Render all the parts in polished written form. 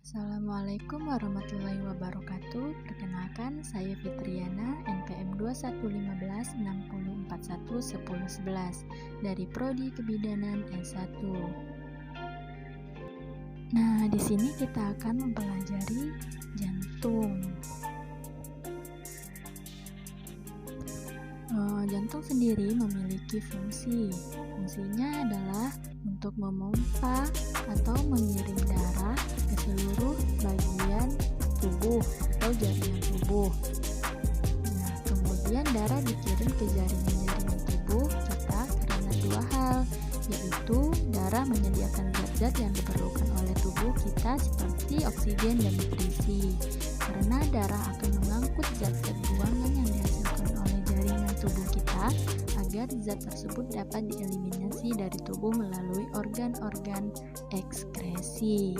Assalamualaikum warahmatullahi wabarakatuh. Perkenalkan, saya Fitriana, NPM 2115 dari Prodi Kebidanan S1. Nah, di sini kita akan mempelajari jantung. Jantung sendiri memiliki fungsi. Fungsinya adalah untuk memompa atau mengirim darah ke seluruh bagian tubuh atau jaringan tubuh. Nah, kemudian darah dikirim ke jaringan-jaringan tubuh kita karena dua hal, yaitu darah menyediakan zat-zat yang diperlukan oleh tubuh kita seperti oksigen dan nutrisi. Karena darah akan mengangkut zat-zat buangan yang dihasilkan oleh jaringan tubuh kita agar zat tersebut dapat dieliminasi dari tubuh melalui organ-organ ekskresi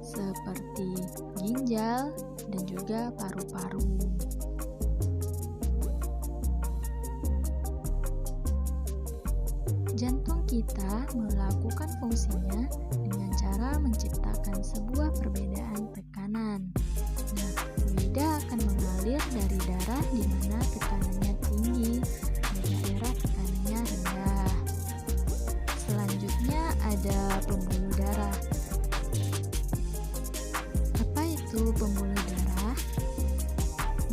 seperti ginjal dan juga paru-paru. Jantung kita melakukan fungsinya dengan cara menciptakan sebuah perbedaan tekanan. Nah, fluida akan mengalir dari darah di mana tekanannya tinggi ke daerah tekanannya rendah. Selanjutnya ada pembuluh darah. Apa itu pembuluh darah?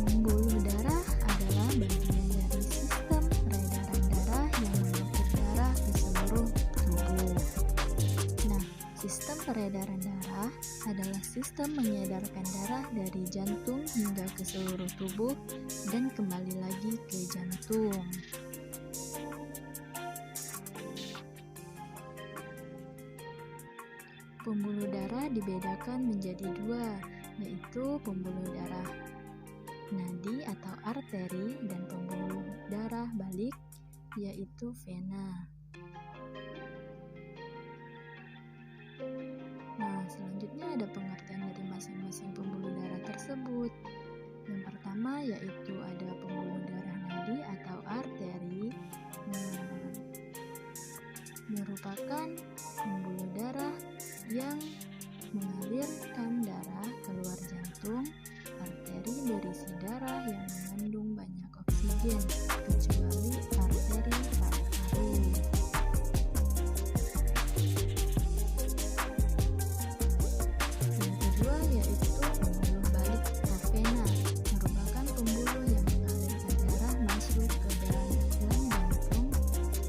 Pembuluh darah adalah bagian dari sistem peredaran darah yang mengangkut darah ke seluruh tubuh. Nah, sistem peredaran darah adalah sistem mengedarkan darah dari jantung hingga ke seluruh tubuh dan kembali lagi ke jantung. Pembuluh darah dibedakan menjadi dua, yaitu pembuluh darah nadi atau arteri dan pembuluh darah balik, yaitu vena. Nah, selanjutnya ada pengertian dari masing-masing pembuluh darah tersebut. Yang pertama yaitu ada pembuluh darah nadi atau arteri, merupakan pembuluh darah yang mengalirkan darah keluar jantung. Arteri berisi darah yang mengandung banyak oksigen, kecuali arteri paru-paru. Yang kedua yaitu pembuluh balik atau vena, merupakan pembuluh yang mengalirkan darah masuk ke dalam jantung.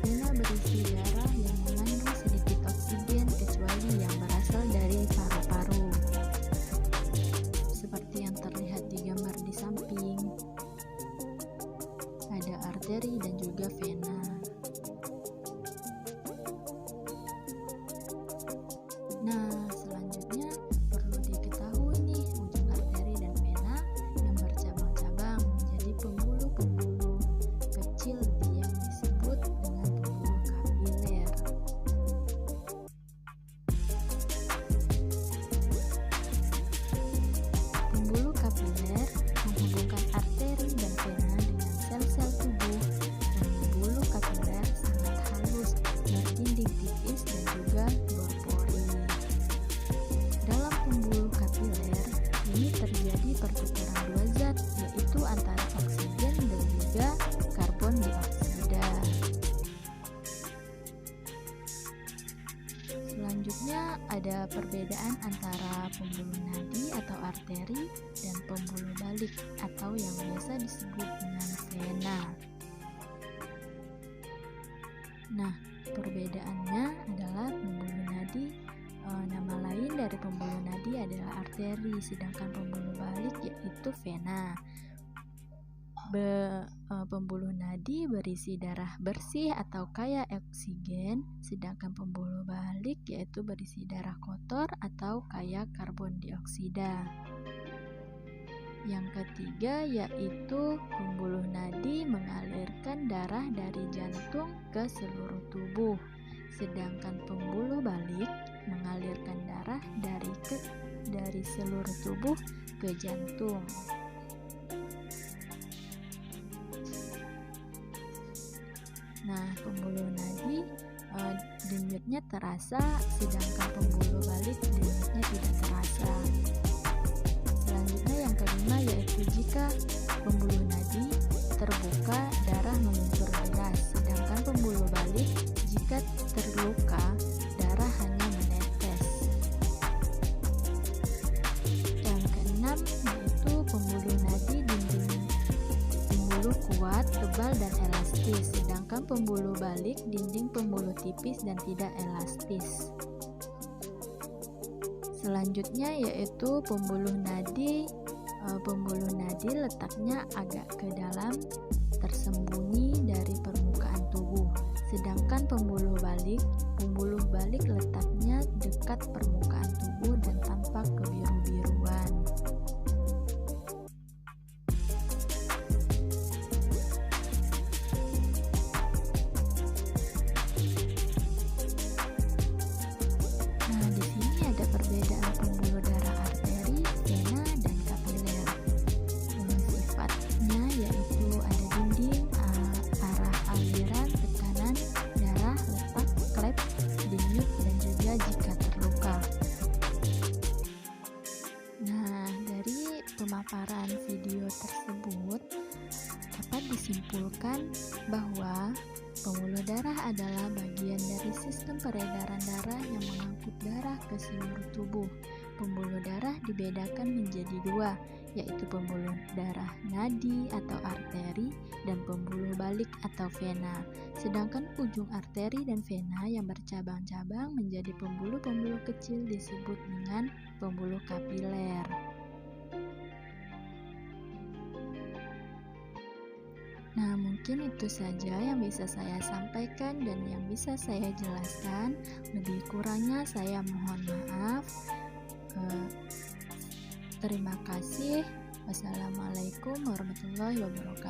Vena berisi darah yang mengandung sedikit oksigen, kecuali yang berasal dari paru-paru, seperti yang terlihat di gambar di samping. Ada arteri dan juga vena. Nah, selanjutnya perlu diketahui nih, ujung arteri dan vena yang bercabang-cabang menjadi pembuluh-pembuluh kecil yang disebut dengan pembuluh kapiler. Pembuluh kapiler menghubungkan arteri dan vena dengan sel-sel tubuh, dan pembuluh kapiler sangat halus, berdinding tipis dan juga berpori. Dalam pembuluh kapiler ini terjadi pertukaran dua zat, yaitu antara oksigen dan juga karbon dioksida. Selanjutnya ada perbedaan antara pembuluh nadi atau arteri dan pembuluh balik atau yang biasa disebut dengan vena. Nah, perbedaannya adalah pembuluh nadi, nama lain dari pembuluh nadi adalah arteri, sedangkan pembuluh balik yaitu vena. Pembuluh nadi berisi darah bersih atau kaya oksigen, sedangkan pembuluh balik yaitu berisi darah kotor atau kaya karbon dioksida. Yang ketiga yaitu pembuluh nadi mengalirkan darah dari jantung ke seluruh tubuh, sedangkan pembuluh balik mengalirkan darah dari seluruh tubuh ke jantung. Nah, pembuluh nadi denyutnya terasa, sedangkan pembuluh jika pembuluh nadi terbuka darah meluncur deras, sedangkan pembuluh balik jika terluka darah hanya menetes. Yang keenam yaitu pembuluh nadi dinding pembuluh kuat, tebal, dan elastis, sedangkan pembuluh balik dinding pembuluh tipis dan tidak elastis. Selanjutnya yaitu pembuluh nadi. Pembuluh nadi letaknya agak ke dalam, tersembunyi dari permukaan tubuh, sedangkan pembuluh balik letaknya dekat permukaan tubuh dan tampak kebiru-biruan. Nah, di sini ada perbedaan pembuluh darah arteri, vena, dan kapiler. Sifatnya yaitu ada dinding, arah aliran, tekanan darah, letak, klep, denyut, dan juga jika terluka. Nah, dari pemaparan video tersebut dapat disimpulkan bahwa pembuluh darah adalah bagian dari sistem peredaran darah yang mengangkut darah ke seluruh tubuh. Pembuluh darah dibedakan menjadi dua, yaitu pembuluh darah nadi atau arteri dan pembuluh balik atau vena. Sedangkan ujung arteri dan vena yang bercabang-cabang menjadi pembuluh-pembuluh kecil disebut dengan pembuluh kapiler. Nah, mungkin itu saja yang bisa saya sampaikan dan yang bisa saya jelaskan. Lebih kurangnya saya mohon maaf. Terima kasih. Wassalamualaikum warahmatullahi wabarakatuh.